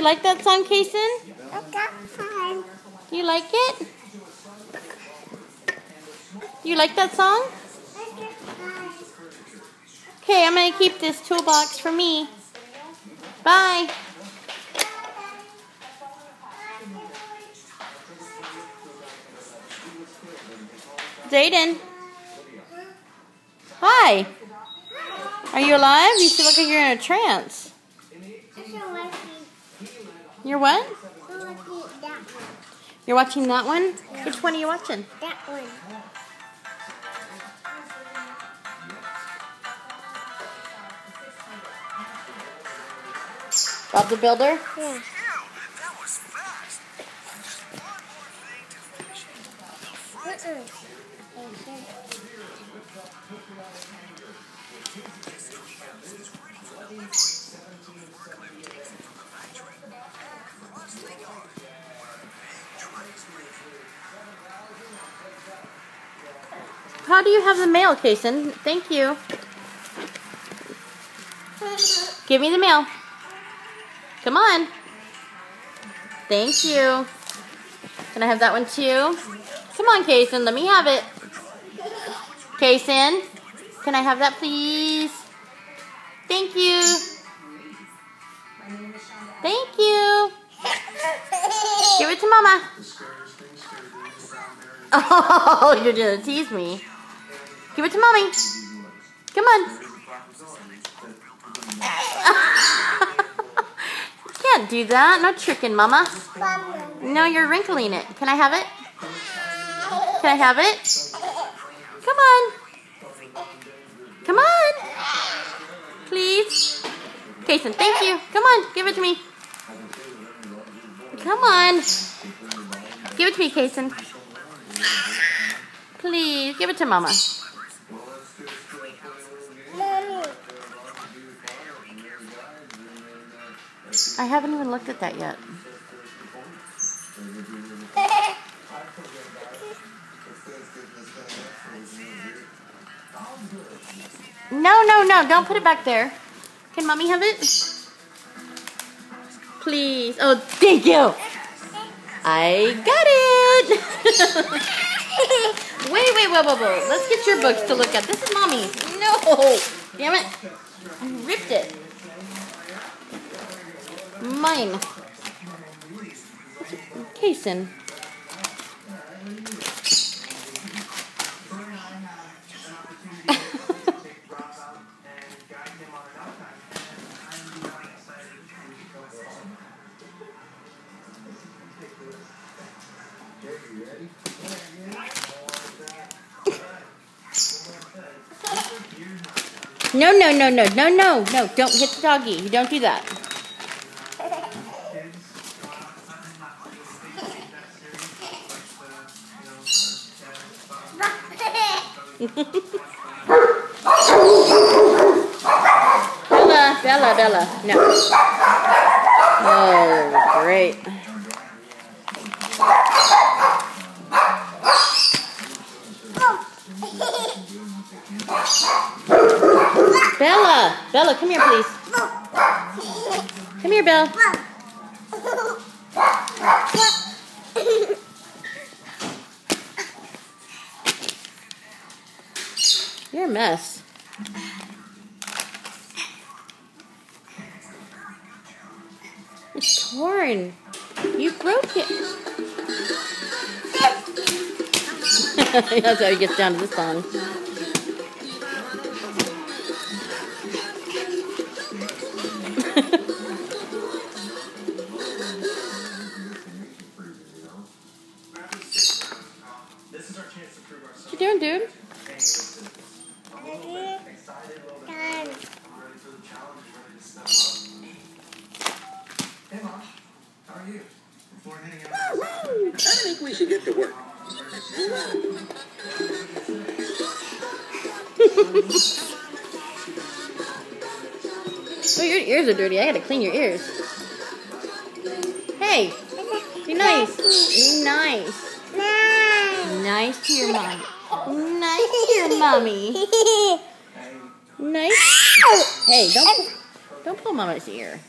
like that song, Kason? Do you like it? Do you like that song? Okay, I'm going to keep this toolbox for me. Bye. Zayden. Hi. Are you alive? You still look like you're in a trance. You're what? You're watching that one? Which one are you watching? That one. Bob the Builder? Yeah. How do you have the mail, Kason? Thank you. Give me the mail. Come on. Thank you. Can I have that one too? Come on, Kason. Let me have it. Kason, can I have that, please? Thank you. Thank you. Give it to Mama. Oh, you're going to tease me. Give it to Mommy. Come on. Can't do that. No tricking, Mama. No, you're wrinkling it. Can I have it? Can I have it? Come on. Come on. Please. Kason, thank you. Come on. Give it to me. Come on. Give it to me, Kason. Please. Give it to Mama. I haven't even looked at that yet. No. Don't put it back there. Can Mommy have it? Please. Oh, thank you. I got it. Wait. Let's get your books to look at. This is Mommy's. No. Damn it. I ripped it. Mine. Kason. No. Don't hit the doggy. You don't do that. Bella. No. Oh, great. Bella, come here, please. Come here, Belle. You're a mess. It's torn. You broke it. That's how he gets down to this song. What you doing, dude? Hey, Mom. How are you? Before hanging out. I think we should get to work. Oh, your ears are dirty. I gotta clean your ears. Hey, be nice. Be nice. Nice to your mom. Nice to your mommy. Nice. Hey, don't pull Mama's ear.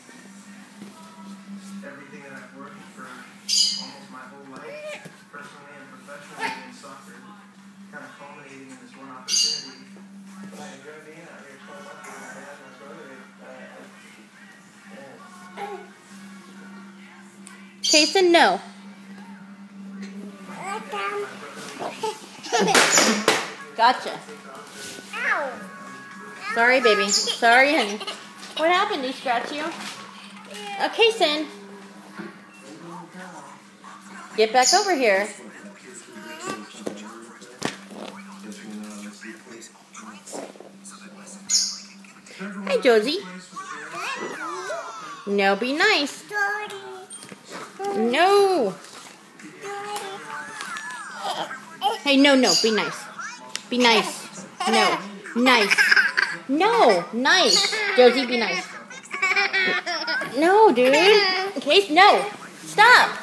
Kason, no. Gotcha. Sorry, baby. Sorry, honey. What happened? Did he scratch you? Kason. Get back over here. Hi, Josie. No, be nice. No. Hey, no, be nice. Be nice. No. Nice. No. Nice. Josie, be nice. No, dude. Case, no. Stop.